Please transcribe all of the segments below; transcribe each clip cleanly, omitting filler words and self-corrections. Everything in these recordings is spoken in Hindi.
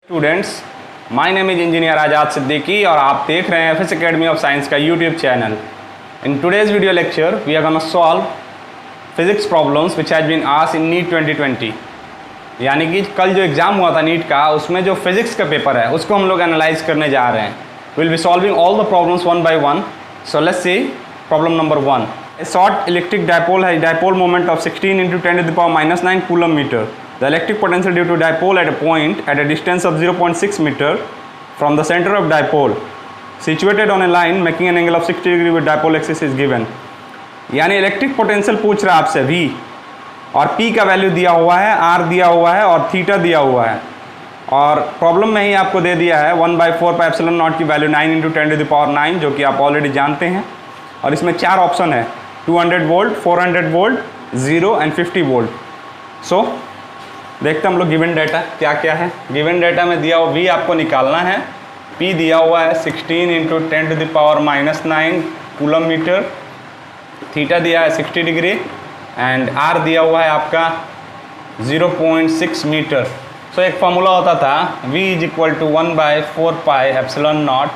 Students, my name is engineer Azad Siddiqui और आप देख रहे हैं एफएस एकेडमी ऑफ साइंस का YouTube channel. In today's video lecture we are gonna solve physics problems which has been asked in NEET 2020। यानी कि कल जो एग्ज़ाम हुआ था नीट का, उसमें जो फिजिक्स का पेपर है उसको हम लोग एनालाइज करने जा रहे हैं। Will be solving all the problems one by one. So let's see problem number 1। A short electric dipole has dipole moment of 16 × 10⁻⁹ coulomb meter. The electric potential due to dipole at a point at a distance of 0.6 meter from the center of dipole situated on a line making an angle of 60 degree with dipole axis is given. यानी इलेक्ट्रिक पोटेंशियल पूछ रहा है आपसे V और P का वैल्यू दिया हुआ है, R दिया हुआ है और थीटा दिया हुआ है। और प्रॉब्लम में ही आपको दे दिया है 1/4πε0 की वैल्यू 9 × 10⁹ जो कि आप ऑलरेडी जानते हैं। और इसमें 4 ऑप्शन है, 200 वोल्ट, 400 वोल्ट, 0 एंड 50 वोल्ट। सो देखते हैं हम लोग गिवन डाटा क्या क्या है। गिवन डाटा में दिया हुआ V आपको निकालना है, P दिया हुआ है 16 × 10⁻⁹ कूलम मीटर, थीटा दिया है 60 डिग्री एंड R दिया हुआ है आपका 0.6 मीटर। सो एक फार्मूला होता था V = 1/4πε0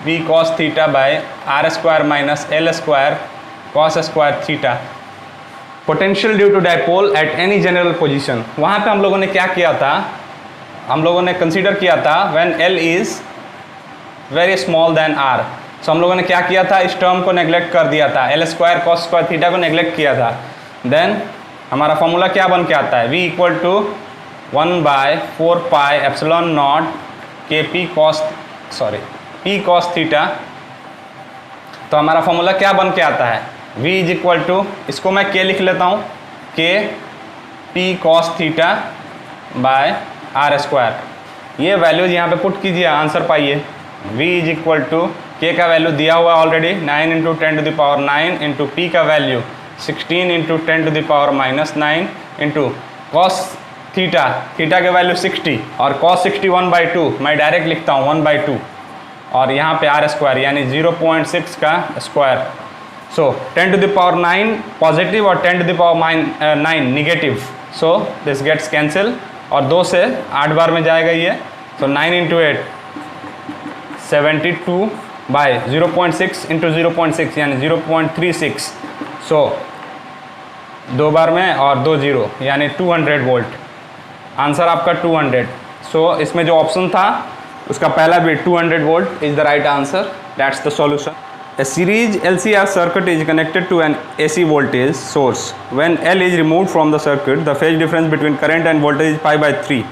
V cos theta by R² - L² cos square theta. Potential due to dipole at any general position. वहाँ पे हम लोगों ने क्या किया था, हम लोगों ने कंसीडर किया था when L is very small than R। So हम लोगों ने क्या किया था, इस टर्म को नेग्लेक्ट कर दिया था, L² cos स्क्वायर थीटा को नेग्लेक्ट किया था। देन हमारा फॉर्मूला क्या बन के आता है, V = 1/4πε0 P cos थीटा। तो हमारा फॉर्मूला क्या बन के आता है, V = इसको मैं K लिख लेता हूँ, K P cos theta by R²। ये वैल्यूज यहाँ पे पुट कीजिए, आंसर पाइए। V = K का वैल्यू दिया हुआ ऑलरेडी 9 × 10⁹ इंटू P का value 16 × 10⁻⁹ into cos theta, theta के वैल्यू 60 और cos 60 1/2, मैं डायरेक्ट लिखता हूँ 1/2 और यहाँ पे R² यानी 0.6 का स्क्वायर। सो 10⁹ पॉजिटिव और 10⁹ negative. So this gets cancel और 2 से 8 बार में जाएगा ये। सो 9 × 8 72 बाय 0.6 इंटू 0.6 यानी 0.36। सो 2 बार में और 2 0 यानी 200 वोल्ट। आंसर आपका 200। सो इसमें जो ऑप्शन था उसका पहला भी 200 volt is the right answer. That's the solution. A series LCR circuit is connected to an AC voltage source. When L is removed from the circuit, the phase difference between current and voltage is π/3।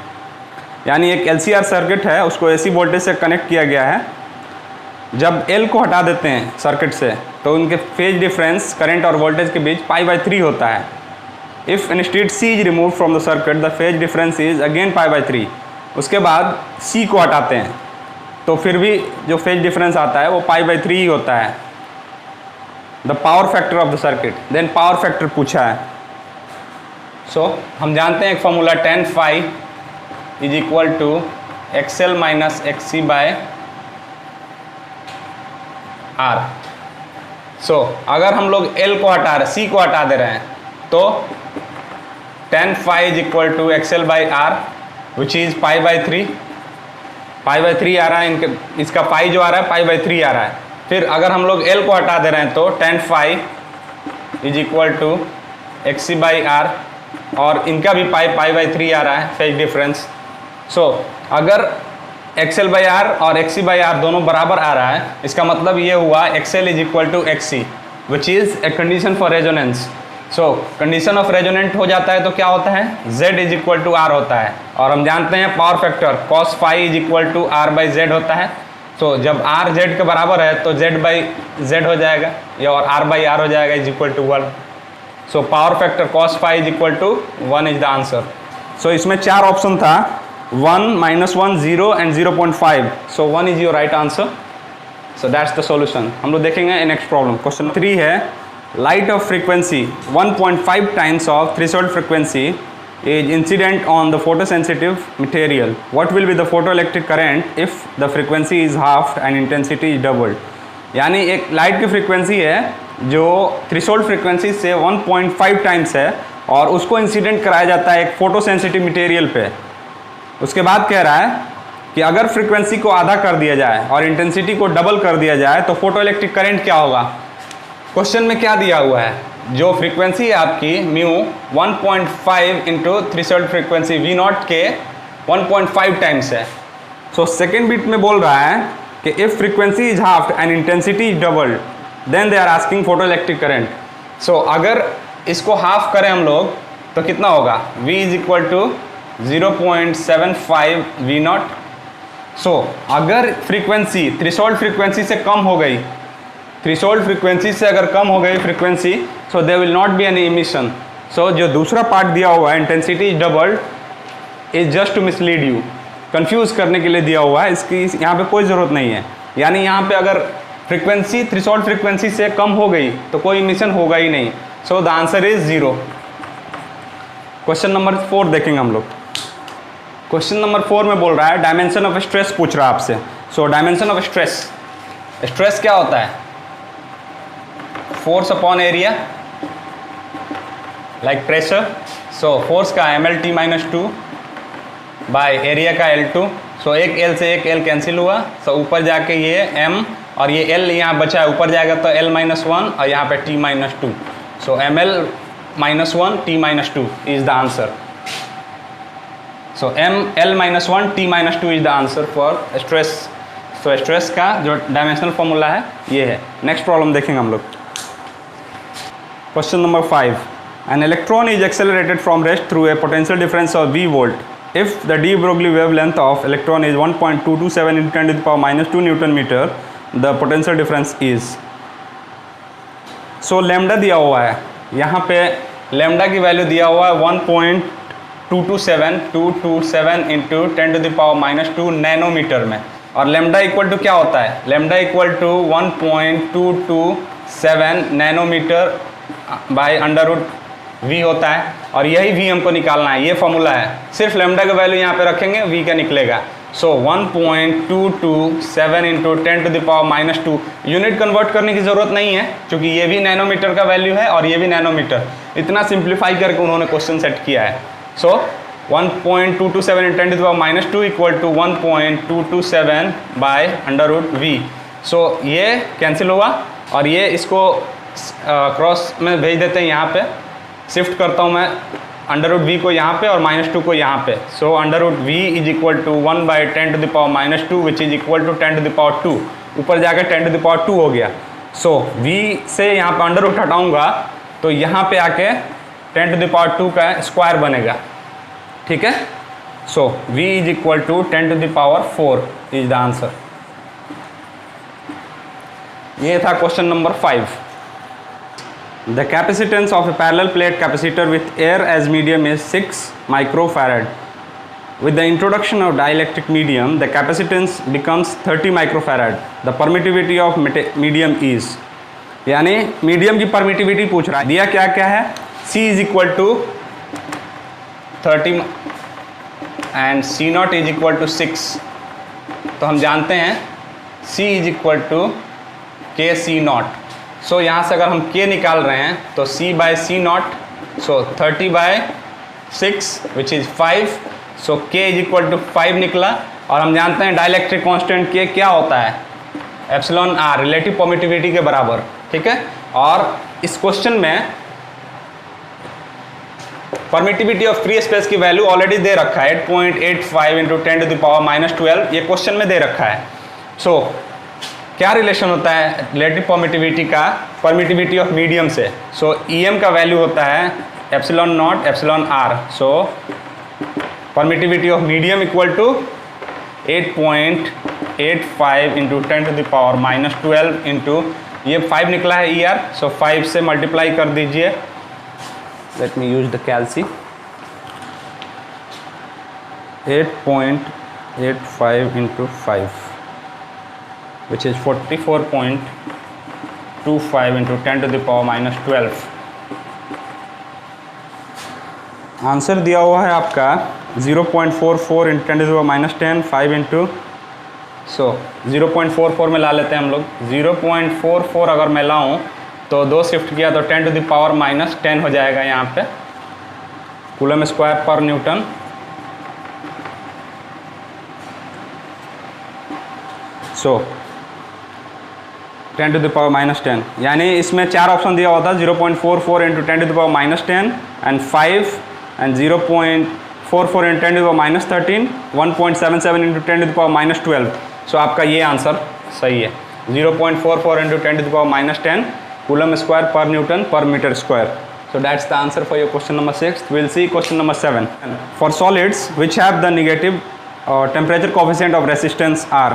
यानी एक LCR सर्किट है, उसको AC वोल्टेज से कनेक्ट किया गया है। जब L को हटा देते हैं सर्किट से तो उनके फेज डिफरेंस करंट और वोल्टेज के बीच π/3 होता है। If instead C is removed from the circuit, the phase difference is again π/3। उसके बाद C को हटाते हैं तो फिर भी जो फेज डिफरेंस आता है वो π/3 ही होता है। The power factor of the circuit, then power factor पूछा है। सो हम जानते हैं एक formula tan phi = XL - XC/R। So अगर हम लोग L को हटा रहे, C को हटा दे रहे हैं तो tan phi = XL/R which is π/3 आ रहा है। इनके इसका पाई जो आ रहा है π/3 आ रहा है। फिर अगर हम लोग L को हटा दे रहे हैं तो tan phi = XC/R और इनका भी π/3 आ रहा है फेज डिफरेंस। सो अगर XL/R और XC/R दोनों बराबर आ रहा है, इसका मतलब ये हुआ XL = XC which is a condition for resonance. So condition of resonant हो जाता है तो क्या होता है, Z = R होता है। और हम जानते हैं power factor cos phi = R/Z होता है। तो जब R Z के बराबर है तो Z/Z हो जाएगा या और R/R हो जाएगा = 1। So power factor cos phi = 1 is the answer. So इसमें 4 ऑप्शन था, 1 -1 0 and 0.5। So 1 is your right answer. So that's the solution. हम लोग देखेंगे नेक्स्ट प्रॉब्लम। क्वेश्चन 3 है, light of frequency 1.5 times of threshold frequency is incident on the photosensitive material. What will be the photoelectric current if the frequency is halved and intensity is doubled? यानी एक लाइट की फ्रीक्वेंसी है जो थ्रेशोल्ड फ्रीक्वेंसी से 1.5 टाइम्स है और उसको इंसिडेंट कराया जाता है एक फोटो सेंसिटिव मटेरियल पे। उसके बाद कह रहा है कि अगर फ्रीक्वेंसी को आधा कर दिया जाए और इंटेंसिटी को डबल कर दिया जाए तो फोटो इलेक्ट्रिक करंट क्या होगा। क्वेश्चन में क्या दिया हुआ है, जो फ्रीक्वेंसी है आपकी mu 1.5 into threshold frequency V0 के 1.5 टाइम्स है। सो सेकेंड बिट में बोल रहा है कि if frequency is half and intensity is doubled then they are asking photoelectric current. So अगर इसको हाफ करें हम लोग तो कितना होगा, V is equal to 0.75 V0। So अगर फ्रीक्वेंसी थ्रेशोल्ड फ्रीक्वेंसी से कम हो गई, थ्रेशोल्ड फ्रीक्वेंसी से अगर कम हो गई frequency, so there will not be any emission. So जो दूसरा पार्ट दिया हुआ है intensity is doubled is just to mislead you, confuse करने के लिए दिया हुआ है, इसकी यहाँ पे कोई ज़रूरत नहीं है। यानी यहाँ पे अगर फ्रीक्वेंसी थ्रेशोल्ड फ्रीक्वेंसी से कम हो गई तो कोई इमिशन होगा ही नहीं। So the answer is 0। Question number 4 देखेंगे हम लोग। क्वेश्चन नंबर 4 में बोल रहा है डायमेंशन ऑफ स्ट्रेस पूछ रहा है आपसे। So dimension of stress, stress क्या होता है, force upon area like pressure. So force का MLT-2 बाय एरिया का L2। सो एक L से एक L कैंसिल हुआ, सो ऊपर जाके ये M और ये L यहाँ बचा है, ऊपर जाएगा तो L-1 और यहाँ पे T-2। So ML-1 T-2 is the answer. So ML-1 T-2 is the answer for stress. So stress का जो डायमेंशनल फॉर्मूला है ये है। नेक्स्ट प्रॉब्लम देखेंगे हम लोग। Question number 5, an electron is accelerated from rest through a potential difference of V volt if the de Broglie wavelength of electron is 1.227 into 10 to the power minus 2 Newton meter, the potential difference is। so lambda दिया हुआ है, यहाँ पे lambda की वैल्यू दिया हुआ है 1.227 into 10 to the power minus 2 nanometre में, और lambda इक्वल टू क्या होता है, lambda equal to 1.227 nanometre by under root V होता है, और यही V हमको निकालना है, ये फॉर्मूला है। सिर्फ लैम्डा का वैल्यू यहाँ पे रखेंगे V का निकलेगा। So 1.227 into 10 to the power minus 2, unit convert करने की ज़रूरत नहीं है क्योंकि ये भी नैनोमीटर का वैल्यू है और ये भी नैनोमीटर। इतना सिंप्लीफाई करके उन्होंने क्वेश्चन सेट किया है। So 1.227 into 10 to the power minus 2 equal to 1.227 by under root V। So ये कैंसिल हुआ और ये इसको क्रॉस में भेज देते हैं, यहाँ पे शिफ्ट करता हूँ मैं अंडर रूट V को यहाँ पे और -2 को यहाँ पे। So under root V is equal to 1/10 to the power -2 which is equal to 10 to the power 2, ऊपर जाकर 10 टू द पावर 2 हो गया। सो V से यहाँ पे अंडर रूट हटाऊँगा तो यहाँ पे आके 10 टू द पावर 2 का स्क्वायर बनेगा, ठीक है। So V is equal to 10 to the power 4 is the answer. ये था question number 5। The capacitance of a parallel plate capacitor with air as medium is 6 microfarad. With the introduction of dielectric medium, the capacitance becomes 30 microfarad. The permittivity of medium is, यानी मीडियम की परमिटिविटी पूछ रहा है। दिया क्या क्या है, C is equal to 30 and C0 is equal to 6। तो हम जानते हैं C is equal to KC0। So यहाँ से अगर हम K निकाल रहे हैं तो C by C0, so 30/6 which is 5। So K is equal to 5 निकला, और हम जानते हैं डाइलेक्ट्रिक कांस्टेंट K क्या होता है, एप्सिलॉन R, रिलेटिव परमिटिविटी के बराबर, ठीक है। और इस क्वेश्चन में परमिटिविटी ऑफ फ्री स्पेस की वैल्यू ऑलरेडी दे रखा है 8.85 इंटू 10 टू द पावर -12, ये क्वेश्चन में दे रखा है। सो क्या रिलेशन होता है रिलेटिव परमिटिविटी का परमिटिविटी ऑफ मीडियम से। सो EM का वैल्यू होता है epsilon nought epsilon R। So permittivity of medium equal to 8.85 into 10 to the power -12 into ये 5 निकला है ER। सो 5 से मल्टीप्लाई कर दीजिए, let me use the calci. 8.85 into 5 which is 44.25 into 10 to the power -12। Answer दिया हुआ है आपका 0.44 into 10 to the power -10, 5 into, so 0.44 में ला लेते हैं हम लोग। 0.44 अगर मैं लाऊं तो 2 शिफ्ट किया तो 10 to the power -10 हो जाएगा यहाँ पे। Coulomb square per Newton. So 10 to the power -10, यानी इसमें 4 ऑप्शन दिया हुआ था 0.44 into 10 to the power -10 and 5 and 0.44 into 10 to the power -13, 1.77 into 10 to the power -12। सो आपका ये आंसर सही है, 0.44 into 10 to the power -10 coulomb square per newton per metre square. So that's the answer for your question number 6. We'll see question number 7. For solids which have the negative temperature coefficient of resistance R,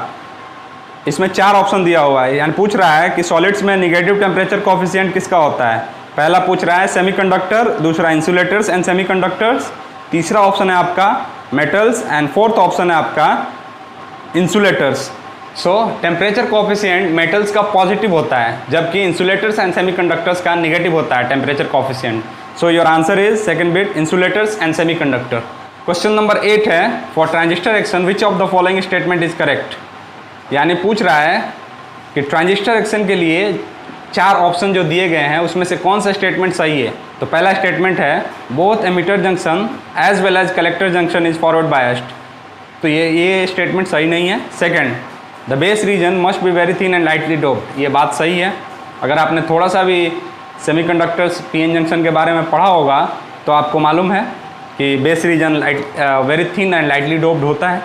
इसमें 4 ऑप्शन दिया हुआ है, यानी पूछ रहा है कि सॉलिड्स में निगेटिव टेम्परेचर कोफिशिएंट किसका होता है। पहला पूछ रहा है सेमीकंडक्टर, दूसरा इंसुलेटर्स एंड सेमीकंडक्टर्स, तीसरा ऑप्शन है आपका मेटल्स एंड फोर्थ ऑप्शन है आपका इंसुलेटर्स। सो टेम्परेचर कोफिशिएंट मेटल्स का पॉजिटिव होता है, जबकि इंसुलेटर्स एंड सेमीकंडक्टर्स का नेगेटिव होता है temperature coefficient. So your answer is second bit, insulators and semiconductor. Question number 8 है, for transistor action which of the following statement is correct, यानी पूछ रहा है कि ट्रांजिस्टर एक्शन के लिए 4 ऑप्शन जो दिए गए हैं उसमें से कौन सा स्टेटमेंट सही है। तो पहला स्टेटमेंट है both emitter junction as well as collector junction is forward biased, तो ये स्टेटमेंट सही नहीं है। Second, the base region must be very thin and lightly doped, ये बात सही है। अगर आपने थोड़ा सा भी सेमीकंडक्टर्स पीएन जंक्शन के बारे में पढ़ा होगा तो आपको मालूम है कि base region very thin and lightly doped होता है।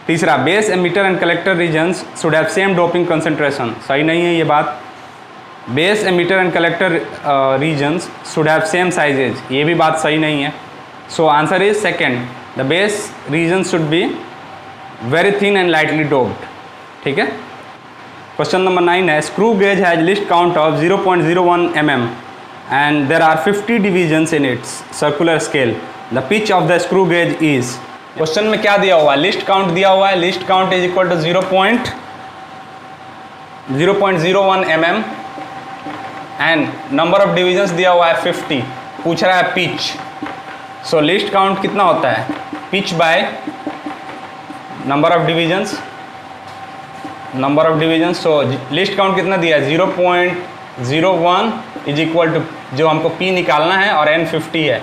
तीसरा, base emitter and collector regions should have same doping concentration, सही नहीं है ये बात। Base emitter and collector regions should have same sizes, ये भी बात सही नहीं है। So answer is second, the base region should be very thin and lightly doped. ठीक है। क्वेश्चन नंबर 9 है, screw gauge has least count of 0.01 mm and there are 50 divisions in its circular scale, the pitch of the screw gauge is. Question में क्या दिया हुआ है, लिस्ट काउंट दिया हुआ है, least count is equal to 0.01 mm and number of divisions दिया हुआ है 50, पूछ रहा है पिच। सो लिस्ट काउंट कितना होता है, pitch by number of divisions, number of divisions. So list count कितना दिया है 0.01 इज इक्वल टू, जो हमको P निकालना है और N 50 है,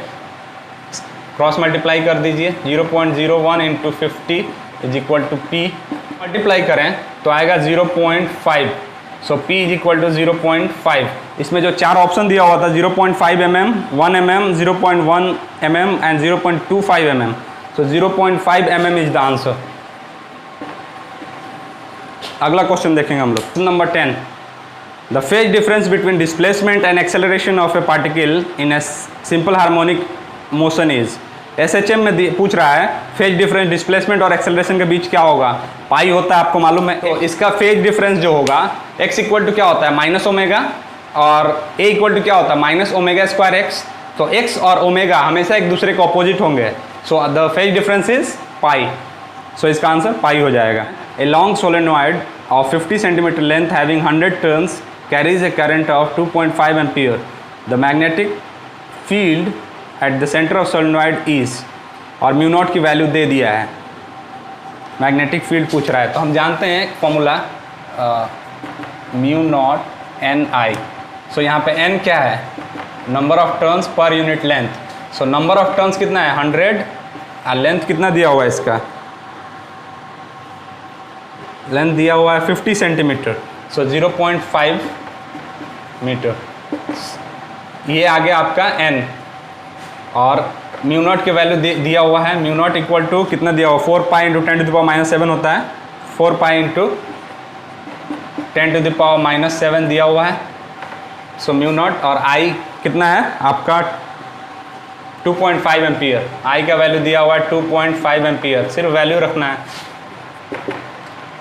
क्रॉस मल्टीप्लाई कर दीजिए, 0.01 into 50 is equal to P, multiply करें तो आएगा 0.5। So P is equal to 0.5। इसमें जो 4 ऑप्शन दिया हुआ था 0.5 mm, 1 mm, 0.1 mm and 0.25 mm, so 0.5 mm is the answer. अगला क्वेश्चन देखेंगे हम लोग, number 10, the phase difference between displacement and acceleration of A particle in a simple harmonic motion is. SHM में पूछ रहा है फेज डिफरेंस डिस्प्लेसमेंट और एक्सेलरेशन के बीच क्या होगा, पाई होता है, आपको मालूम है। तो इसका फेज डिफरेंस जो होगा x इक्वल टू क्या होता है माइनस ओमेगा, और a इक्वल टू क्या होता है माइनस ओमेगा स्क्वायर एक्स। तो x और ओमेगा हमेशा एक दूसरे के ऑपोजिट होंगे, so the phase difference is pi. So इसका आंसर पाई हो जाएगा। A long solenoid of 50 cm length having 100 turns carries a current of 2.5 ampere. The magnetic field at the center of solenoid is, और म्यू नॉट की वैल्यू दे दिया है, मैग्नेटिक फील्ड पूछ रहा है। तो हम जानते हैं फॉर्मूला म्यू नॉट NI। सो यहाँ पे N क्या है, number of turns per unit length. So number of turns कितना है 100, और लेंथ कितना दिया हुआ है, इसका लेंथ दिया हुआ है 50 सेंटीमीटर, सो 0.5 मीटर। ये आ गया आपका N, और म्यू नॉट की वैल्यू दिया हुआ है, म्यू नॉट इक्वल टू कितना दिया हुआ 4 pi into 10 to the power -7 होता है, 4 pi into 10 to the power -7 दिया हुआ है। सो म्यू नॉट, और I कितना है आपका 2.5 एम्पियर, I का वैल्यू दिया हुआ है 2.5 एम्पियर, सिर्फ वैल्यू रखना है।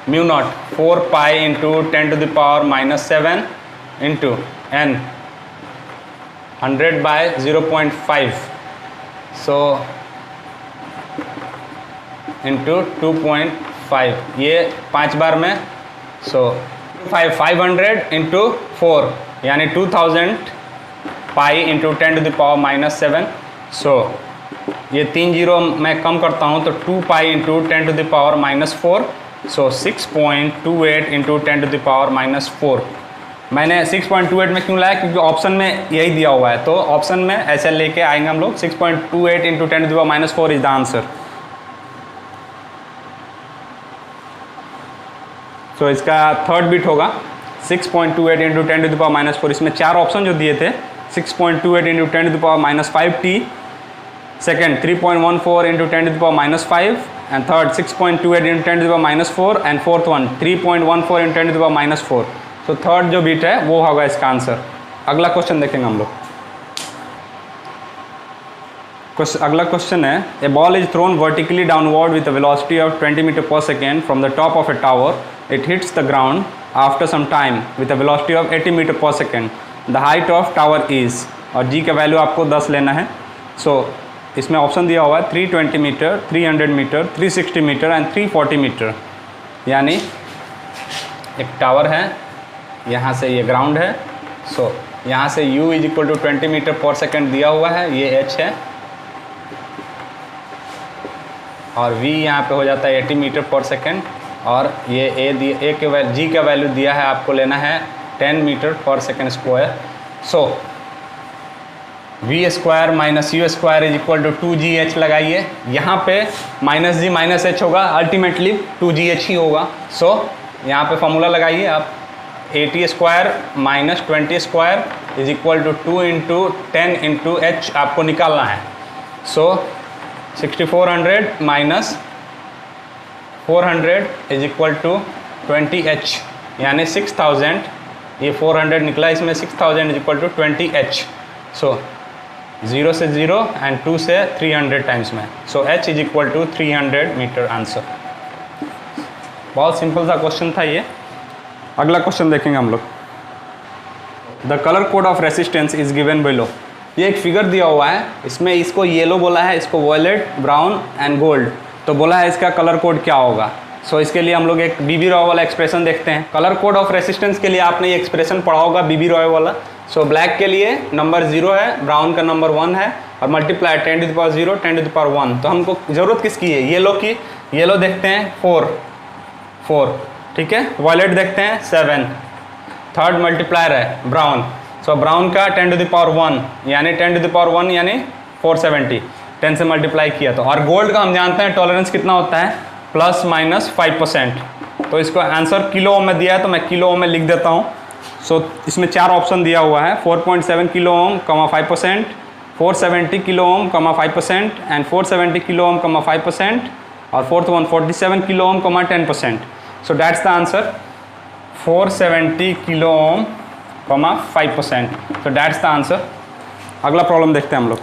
Mu nought 4 pi into 10 to the power -7 into N 100 by 0.5, so into 2.5, ये 5 बार में, सो 500 इंटू 4 यानी 2000 pi into 10 to the power -7। So ये 3 जीरो मैं कम करता हूँ तो 2 pi into 10 to the power -4, so 6.28 into 10 to the power -4। मैंने 6.28 में क्यों लाया, क्योंकि ऑप्शन में यही दिया हुआ है, तो ऑप्शन में ऐसे लेके आएंगे हम लोग। 6.28 इंटू 10⁻⁴ इज द आंसर। तो इसका थर्ड बिट होगा 6.28 इंटू 10⁻⁴। इसमें 4 ऑप्शन जो दिए थे, 6.28 into 10⁻⁵t, second 3.14 into 10⁻⁵, and third 6.28 into 10⁻⁴, and fourth one 3.14 into 10⁻⁴। तो थर्ड जो बिट है वो होगा इसका आंसर। अगला क्वेश्चन देखेंगे हम लोग। अगला क्वेश्चन है, ए ball is thrown vertically downward with a velocity of 20 metre per second from the top of A tower. It hits the ground after some time with a velocity of 80 metre per second. The height of tower is, और जी का वैल्यू आपको 10 लेना है। सो इसमें ऑप्शन दिया हुआ है 320 metre, 300 metre, 360 metre and 340 metre. यानी एक टावर है, यहाँ से ये ग्राउंड है। सो यहाँ से u is equal to 20 metre per second दिया हुआ है, ये h है, और v यहाँ पे हो जाता है 80 मीटर पर सेकेंड, और ये a के g का वैल्यू दिया है, आपको लेना है 10 metre per second square. So v square minus u square is equal to 2gh लगाइए। यहाँ पे माइनस जी माइनस h होगा, अल्टीमेटली 2gh ही होगा। सो यहाँ पे फॉर्मूला लगाइए आप, 80 square minus 20 square is equal to 2 into 10 into h आपको निकालना है। So 6400 minus 400 is equal to 20h, यानी 6000। ये 400 निकला, इसमें 6000 इज इक्वल टू 20h। सो 0 से 0 एंड 2 से 300 टाइम्स में। So h is equal to 300 metre answer. बहुत सिंपल सा क्वेश्चन था ये। अगला क्वेश्चन देखेंगे हम लोग। The colour code of resistance is given below. ये एक फिगर दिया हुआ है, इसमें इसको येलो बोला है, इसको वॉयलेट, ब्राउन एंड गोल्ड। तो बोला है इसका कलर कोड क्या होगा। सो इसके लिए हम लोग एक बीबी रॉय वाला एक्सप्रेशन देखते हैं। कलर कोड ऑफ रेसिस्टेंस के लिए आपने ये एक्सप्रेशन पढ़ा होगा, बीबी रॉय वाला। सो ब्लैक के लिए नंबर 0 है, ब्राउन का नंबर 1 है, और multiply 10 to the power 0, 10 to the power 1। तो हमको ज़रूरत किसकी है, येलो की। येलो देखते हैं 4, ठीक है। वॉयलेट देखते हैं 7, थर्ड मल्टीप्लायर है ब्राउन। सो ब्राउन का 10 टू द पावर 1, यानी 10 टू द पावर 1 यानी 470, 10 से मल्टीप्लाई किया तो। और गोल्ड का हम जानते हैं टॉलरेंस कितना होता है, ±5%। तो इसको आंसर किलो ओम में दिया है, तो मैं किलो ओम में लिख देता हूँ। सो इसमें 4 ऑप्शन दिया हुआ है, 4.7 kilo ohm, 5%, 470 kilo ohm, 5%, and 470 kilo ohm, 5%, और fourth one 47 kilo ohm, 10%। So that's the answer, 470 kilo ohm, 5%। So that's the answer. अगला प्रॉब्लम देखते हैं हम लोग।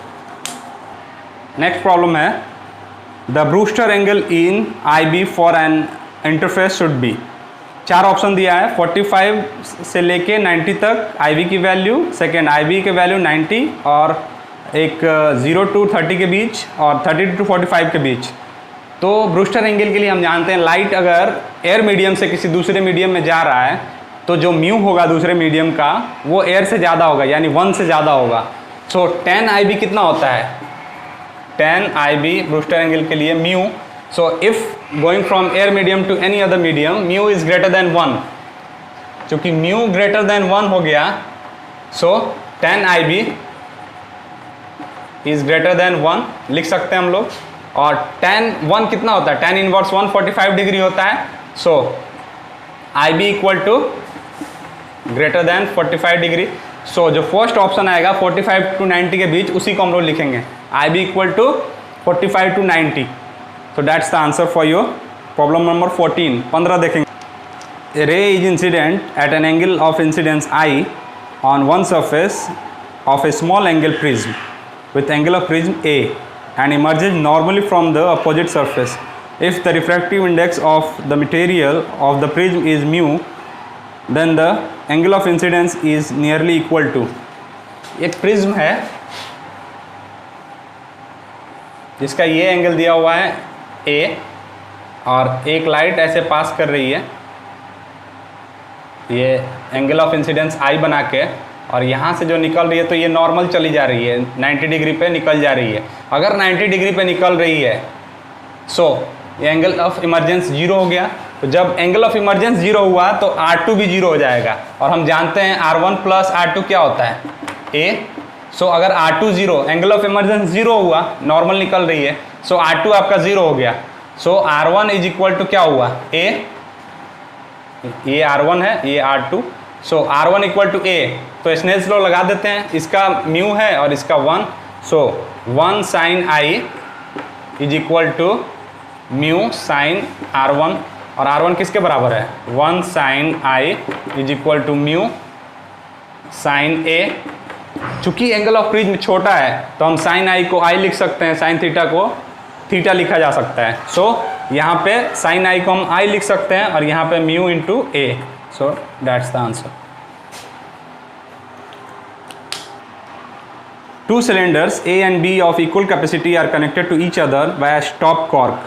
नेक्स्ट प्रॉब्लम है, the Brewster angle in IB for an interface should be. 4 option दिया है, 45 से लेके 90 तक IB की वैल्यू, सेकेंड IB के वैल्यू 90, और एक 0 to 30 के बीच, और 30 to 45 के बीच। तो ब्रूस्टर एंगल के लिए हम जानते हैं, लाइट अगर एयर मीडियम से किसी दूसरे मीडियम में जा रहा है तो जो म्यू होगा दूसरे मीडियम का वो एयर से ज़्यादा होगा, यानी 1 से ज़्यादा होगा। सो 10 IB कितना होता है, 10 IB ब्रूस्टर एंगल के लिए mu. So if going from air medium to any other medium, mu is greater than 1। चूँकि म्यू ग्रेटर देन 1 हो गया, so 10 IB is greater than 1 लिख सकते हैं हम लोग। और 1 कितना होता है, 10 इनवर्स 1 45 डिग्री होता है। So IB equal to greater than 45 degree. So जो फर्स्ट ऑप्शन आएगा 45 to 90 के बीच, उसी को हम लोग लिखेंगे, IB equal to 45 to 90। So that's the answer for your problem number 14। 15 देखेंगे। Ray is incident at an angle of incidence I on one surface of a small angle prism with angle of prism A and emerges normally from the opposite surface. If the refractive index of the material of the prism is mu, then the angle of incidence is nearly equal to। एक प्रिज्म है जिसका ये एंगल दिया हुआ है A, और एक लाइट ऐसे पास कर रही है, ये एंगल ऑफ इंसिडेंस I बना के, और यहाँ से जो निकल रही है तो ये नॉर्मल चली जा रही है, 90 डिग्री पे निकल जा रही है। अगर 90 डिग्री पे निकल रही है, सो ये एंगल ऑफ इमरजेंस 0 हो गया। तो जब एंगल ऑफ इमर्जेंस जीरो हुआ तो R2 भी जीरो हो जाएगा, और हम जानते हैं R1 प्लस R2 क्या होता है, A। सो अगर R2 zero, angle of emergence zero हुआ, नॉर्मल निकल रही है, सो R2 आपका जीरो हो गया। सो R1 इज इक्वल टू क्या हुआ, A, ये R1 है, ये R2, so R1 equal to A। तो स्नेल्स लॉ लगा देते हैं, इसका म्यू है और इसका 1, so 1 sine I is equal to mu sine R1, और R1 किसके बराबर है, 1 sine I is equal to mu sine A। चूंकि एंगल ऑफ प्रिज्म छोटा है तो हम साइन I को I लिख सकते हैं, साइन थीटा को थीटा लिखा जा सकता है। सो यहाँ पे साइन I को हम I लिख सकते हैं और यहाँ पे mu into A। So that's the answer. Two cylinders A and B of equal capacity are connected to each other by a stop cork.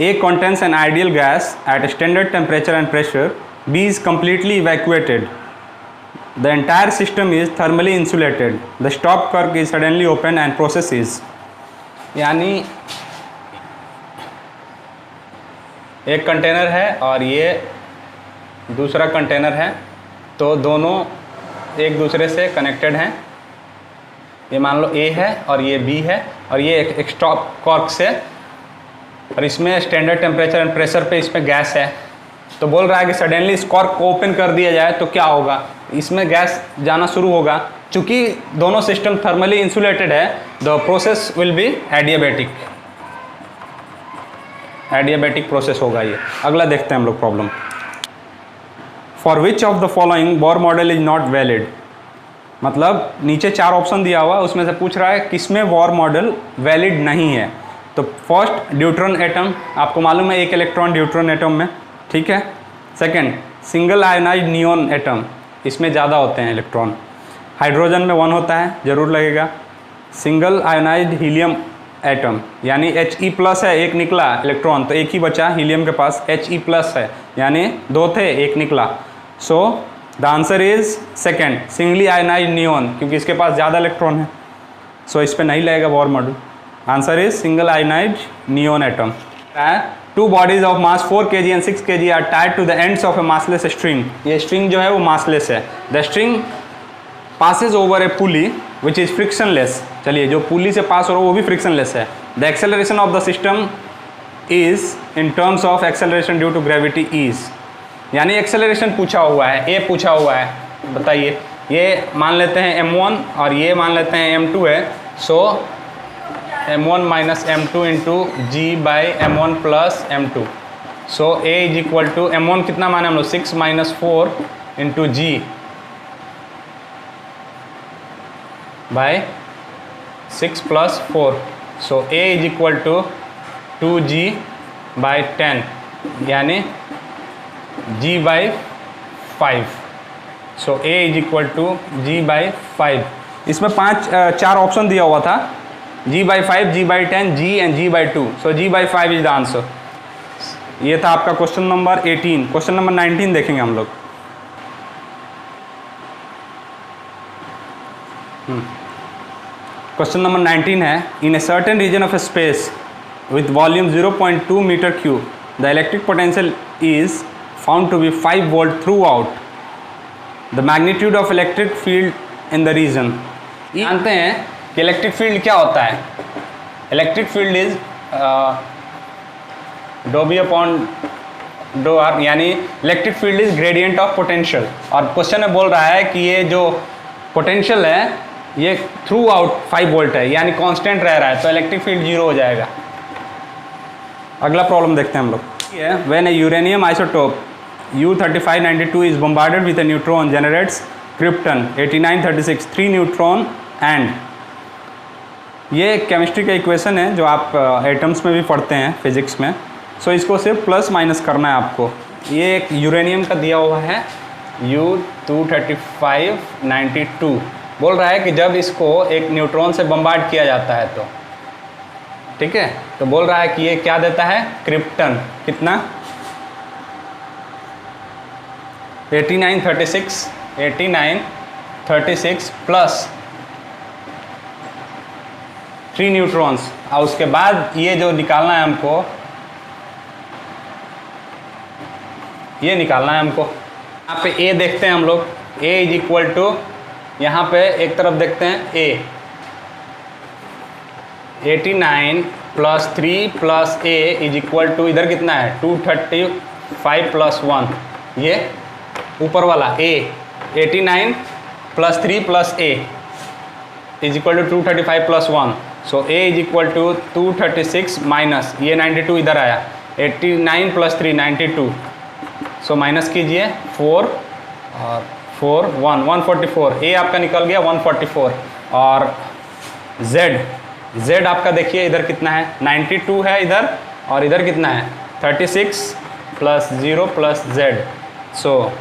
A contains an ideal gas at standard temperature and pressure. B is completely evacuated. The entire system is thermally insulated. The stop cork is suddenly open and process is, यानी एक कंटेनर है और ये दूसरा कंटेनर है, तो दोनों एक दूसरे से कनेक्टेड हैं। ये मान लो A है और ये B है, और ये एक स्टॉप कॉर्क से, और इसमें स्टैंडर्ड टेम्परेचर एंड प्रेशर पे इसमें गैस है। तो बोल रहा है कि सडनली इस कॉर्क को ओपन कर दिया जाए तो क्या होगा, इसमें गैस जाना शुरू होगा। चूँकि दोनों सिस्टम थर्मली इंसुलेटेड है, the process will be adiabatic, adiabatic process होगा ये। अगला देखते हैं हम लोग problem. For which of the following Bohr model is not valid, मतलब नीचे 4 ऑप्शन दिया हुआ, उसमें से पूछ रहा है किसमें बोर मॉडल वैलिड नहीं है। तो फर्स्ट ड्यूट्रॉन एटम, आपको मालूम है 1 इलेक्ट्रॉन ड्यूट्रॉन एटम में, ठीक है। Second single ionised neon atom, इसमें ज़्यादा होते हैं इलेक्ट्रॉन। हाइड्रोजन में 1 होता है, ज़रूर लगेगा। सिंगल आयोनाइज्ड हीलियम एटम, यानी He+ है, एक निकला इलेक्ट्रॉन, तो एक ही बचा हीलियम के पास, He+ है, यानी 2 थे, एक निकला। So the answer is second, singly ionised neon, क्योंकि इसके पास ज़्यादा इलेक्ट्रॉन है। सो इस पर नहीं लगेगा Bohr model. Answer is single ionised neon atom. 2 bodies of mass 4 kg and 6 kg are tied to the ends of a massless string. ये स्ट्रिंग जो है वो मासलेस है। The string passes over a pulley which is frictionless. चलिए, जो पुली से पास हो रहा है वो भी फ्रिक्शनलेस है। The acceleration of the system is in terms of acceleration due to gravity is, यानी एक्सेलरेशन पूछा हुआ है, ए पूछा हुआ है, बताइए। ये मान लेते हैं m1 और ये मान लेते हैं m2 है। So m1 minus m2 into g by m1 plus m2। So a is equal to m1 कितना माने हम लोग, 6 minus 4 into g by 6 plus 4। So a is equal to 2g by 10, यानी g by 5। So a is equal to g by 5। इसमें 4 ऑप्शन दिया हुआ था, g by 5, g by 10, g and g by 2। So g by 5 is the answer. ये था आपका क्वेश्चन नंबर 18। क्वेश्चन नंबर 19 देखेंगे हम लोग। क्वेश्चन नंबर 19 है, in a certain region of a space with volume 0.2 metre cube the electric potential is found to be 5 volt throughout. The magnitude of electric field in the region. जानते हैं कि इलेक्ट्रिक फील्ड क्या होता है। Electric field is d B upon d R, यानी electric field is gradient of potential. और क्वेश्चन में बोल रहा है कि ये जो पोटेंशियल है ये थ्रू आउट 5 वोल्ट है, यानी कांस्टेंट रह रहा है, तो इलेक्ट्रिक फील्ड 0 हो जाएगा। अगला प्रॉब्लम देखते हैं हम लोग। When A uranium isotope U3592 is bombarded with a neutron generates krypton 8936 3 neutron and, ये केमिस्ट्री का इक्वेशन है जो आप एटम्स में भी पढ़ते हैं फिजिक्स में। सो इसको सिर्फ प्लस माइनस करना है आपको। ये एक यूरेनियम का दिया हुआ है U23592, बोल रहा है कि जब इसको एक न्यूट्रॉन से बम्बार्ड किया जाता है तो, ठीक है, तो बोल रहा है कि ये क्या देता है, क्रिप्टन। कितना, 8936 प्लस 3 न्यूट्रॉन्स। और उसके बाद ये जो निकालना है हमको, ये निकालना है हमको। यहाँ पे ए देखते हैं हम लोग, ए इज इक्वल टू, यहाँ पे एक तरफ देखते हैं A 89 plus 3 plus A is equal to, इधर कितना है 235 प्लस 1, ये ऊपर वाला A 89 plus 3 plus A is equal to 235 plus 1, so A is equal to 236 minus ये 92 इधर आया, 89 प्लस 3 92, सो माइनस कीजिए 4 और 4 1 144, ए आपका निकल गया 144। और z आपका देखिए इधर कितना है 92 है इधर, और इधर कितना है 36 प्लस 0 प्लस z, सो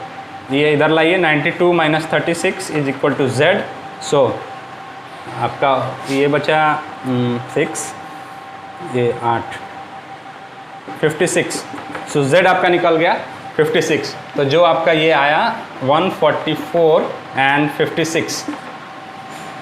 ये इधर लाइए 92 minus 36 is equal to z, so आपका ये बचा 6 ये 8 56, सो z आपका निकल गया 56। तो जो आपका ये आया 144 एंड 56,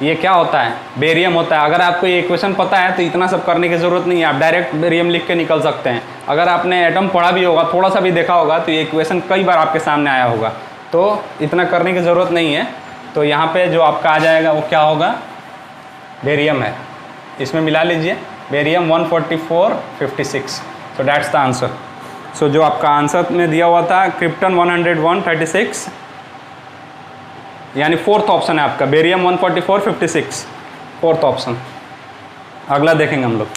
ये क्या होता है बेरियम होता है। अगर आपको ये इक्वेशन पता है तो इतना सब करने की ज़रूरत नहीं है, आप डायरेक्ट बेरियम लिख के निकल सकते हैं। अगर आपने एटम पढ़ा भी होगा, थोड़ा सा भी देखा होगा, तो ये इक्वेशन कई बार आपके सामने आया होगा, तो इतना करने की ज़रूरत नहीं है। तो यहाँ पे जो आपका आ जाएगा वो क्या होगा, बेरियम है, इसमें मिला लीजिए barium 144 56, so that's the answer. So जो आपका आंसर में दिया हुआ था क्रिप्टन 101 36, यानी फोर्थ ऑप्शन है आपका, बेरियम 144 56 फोर्थ ऑप्शन। अगला देखेंगे हम लोग।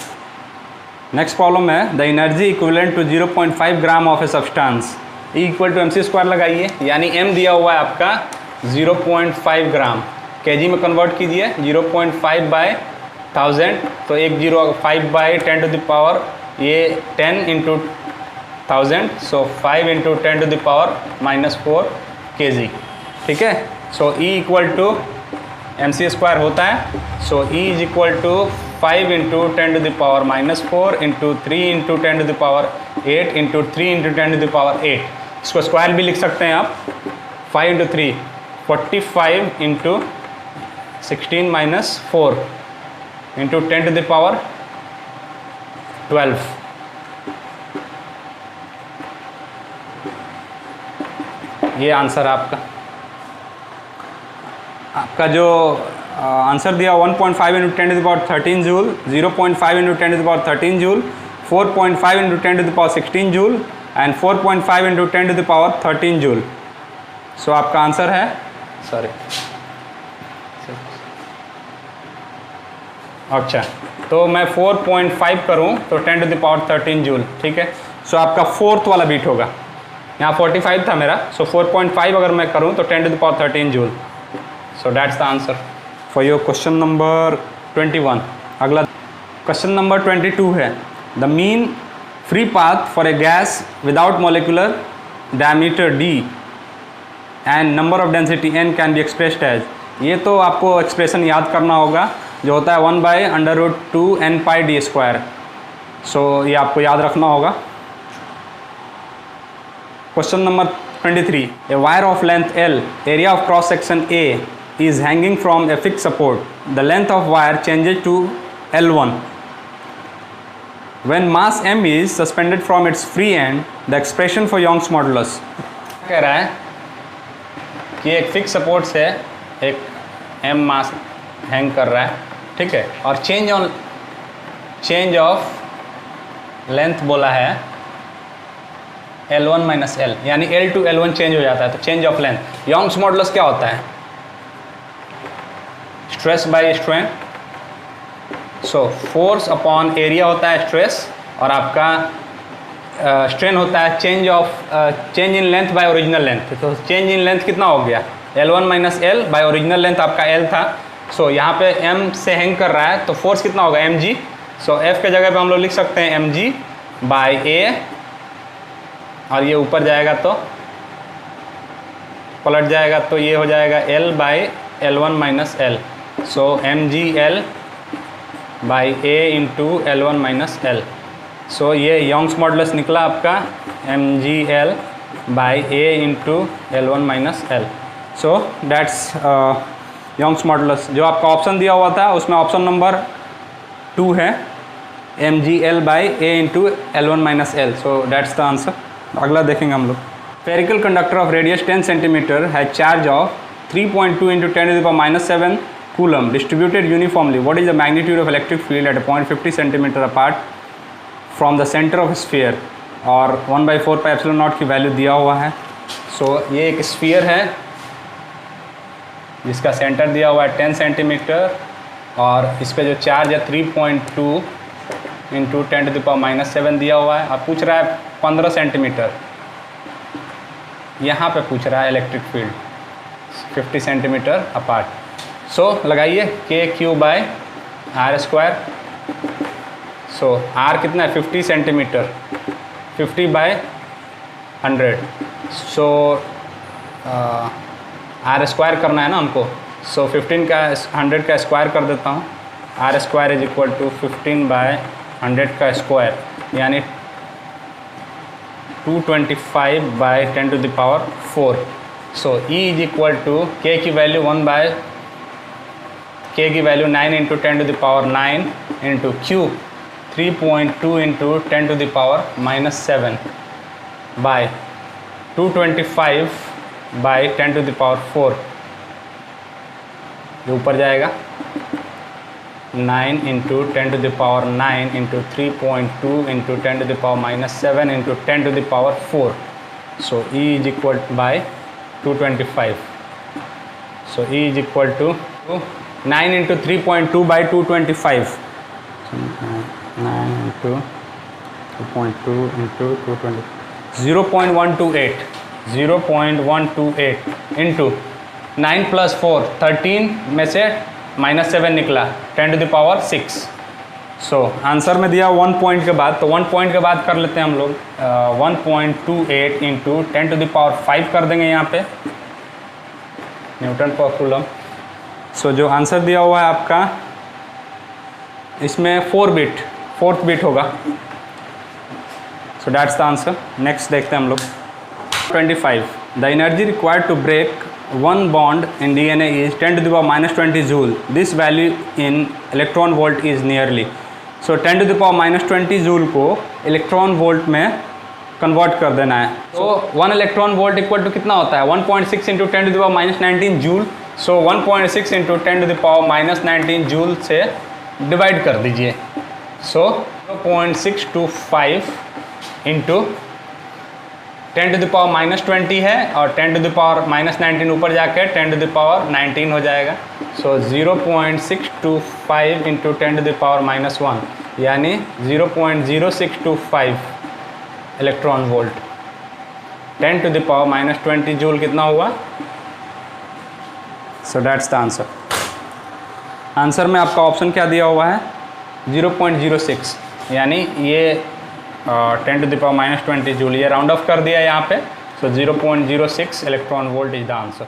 नेक्स्ट प्रॉब्लम है the energy equivalent to 0.5 gram of a substance E equal to mc² लगाइए, यानी m दिया हुआ है आपका 0.5 ग्राम, kg में कन्वर्ट कीजिए 0.5 बाय 1000, तो 105 बाई 10 टू द पावर ये 10 into 1000, so 5 into 10 to the power -4 kg, ठीक है। So E equal to mc² होता है, so E is equal to 5 into 10 to the power -4 into 3 into 10 to the power 8 into 3 into 10 to the power 8, इसको स्क्वायर भी लिख सकते हैं आप, 5 into 3 45 into 16 minus 4 into 10 to the power 12, ये आंसर आपका। आपका जो आंसर दिया 1.5 into 10 to the power 13 joule, 0.5 into 10 to the power 13 joule, 4.5 into 10 to the power 16 joule and 4.5 into 10 to the power 13 joule. So आपका आंसर है, सॉरी अच्छा, तो मैं 4.5 करूँ तो 10 टू द पावर 13 जूल, ठीक है। सो आपका फोर्थ वाला बीट होगा, यहाँ 45 था मेरा, सो 4.5 अगर मैं करूँ तो 10 to the power 13 joule, so that's the answer for your question number 21। अगला क्वेश्चन नंबर 22 है the mean free path for a gas without molecular diameter d and number of density n can be expressed as, ये तो आपको एक्सप्रेशन याद करना होगा जो होता है 1/√2 n πd², सो ये आपको याद रखना होगा। Question number 23, a wire of length L, area of cross section A is hanging from a fixed support. The length of wire changes to L1. When mass m is suspended from its free end, the expression for Young's modulus कह रहा है कि एक फिक्स सपोर्ट से एक m मास हैंग कर रहा है, ठीक है, और चेंज ऑफ लेंथ बोला है L1 माइनस L, यानी L टू L1 चेंज हो जाता है, तो change of length. Young's modulus क्या होता है, stress by strain, so force upon area होता है स्ट्रेस, और आपका स्ट्रेन होता है change in length by original length. तो चेंज इन लेंथ कितना हो गया L1 minus L by original length आपका L था, सो यहाँ पे M से हैंग कर रहा है तो फोर्स कितना होगा mg, सो F के जगह पे हम लोग लिख सकते हैं mg बाय A, और ये ऊपर जाएगा तो पलट जाएगा तो ये हो जाएगा L by L1 minus L, so mgl by A into L1 minus L, so ये यंग्स मॉडुलस निकला आपका mgl by A into L1 minus L, so that's Young's modulus. जो आपका ऑप्शन दिया हुआ था उसमें ऑप्शन नंबर 2 है mgl by A into L1 minus L, so that's the answer. अगला देखेंगे हम लोग। Spherical conductor of radius 10 cm has charge of 3.2 into 10 to the power minus 7 coulomb distributed uniformly. What is the magnitude of electric field at a point 50 cm apart from the center of sphere? और 1/4 पाई एप्सिलॉन नॉट की वैल्यू दिया हुआ है. सो ये एक स्फीयर है जिसका सेंटर दिया हुआ है 10 सेंटीमीटर और इस पे जो चार्ज है 3.2 into 10 to the power minus 7 दिया हुआ है. अब पूछ रहा है 15 सेंटीमीटर, यहाँ पे पूछ रहा है इलेक्ट्रिक फील्ड 50 सेंटीमीटर अपार्ट. सो लगाइए KQ/r². सो r कितना है 50 सेंटीमीटर, 50/100. सो r² करना है ना हमको. सो 15 का 100 का स्क्वायर कर देता हूँ. r² इज इक्वल टू 15/100 का स्क्वायर यानी 225/10 to the power 4. So E is equal to K की वैल्यू 1/K की value 9 into 10 to the power 9 into Q 3.2 into 10 to the power minus 7 by 225/10 to the power 4. ये ऊपर जाएगा 9 into 10 to the power 9 into 3.2 into 10 to the power minus 7 into 10 to the power 4. So E is equal by 225. So E is equal to 9 into 3.2 by 225. 9 into 2.2 into 220 0.128 into 9 plus 4 13 में से माइनस 7 निकला 10 to the power 6. So answer में दिया 1 पॉइंट के बाद, तो 1 पॉइंट के बाद कर लेते हैं हम लोग 1.28 इंटू 10 टू द पावर 5 कर देंगे यहाँ पे न्यूटन पर कूलम. सो जो आंसर दिया हुआ है आपका इसमें 4th बिट होगा. So that's the answer. Next देखते हैं हम लोग 25. The energy required to break one bond in DNA is 10 to the power minus 20 joule. This value in electron volt is nearly. So 10 to the power minus 20 joule को इलेक्ट्रॉन वोल्ट में कन्वर्ट कर देना है. तो 1 इलेक्ट्रॉन वोल्ट इक्वल टू कितना होता है 1.6 into 10 to the power minus 19 joule. So 1.6 into 10 to the power minus 19 joule से डिवाइड कर दीजिए. So 0.625 into 10 to the power minus 20 है और 10 टू द पावर माइनस 19 ऊपर जाकर 10 टू द पावर 19 हो जाएगा. So 0.625 into 10 to the power minus 1 यानी 0.0625 electron volt. 10 to the power minus 20 joule कितना हुआ. So that's the answer. Answer में आपका ऑप्शन क्या दिया हुआ है 0.06 यानी ये 10 to the power minus 20 joule. ये राउंड ऑफ कर दिया यहाँ पे. So 0.06 electron volt is the answer.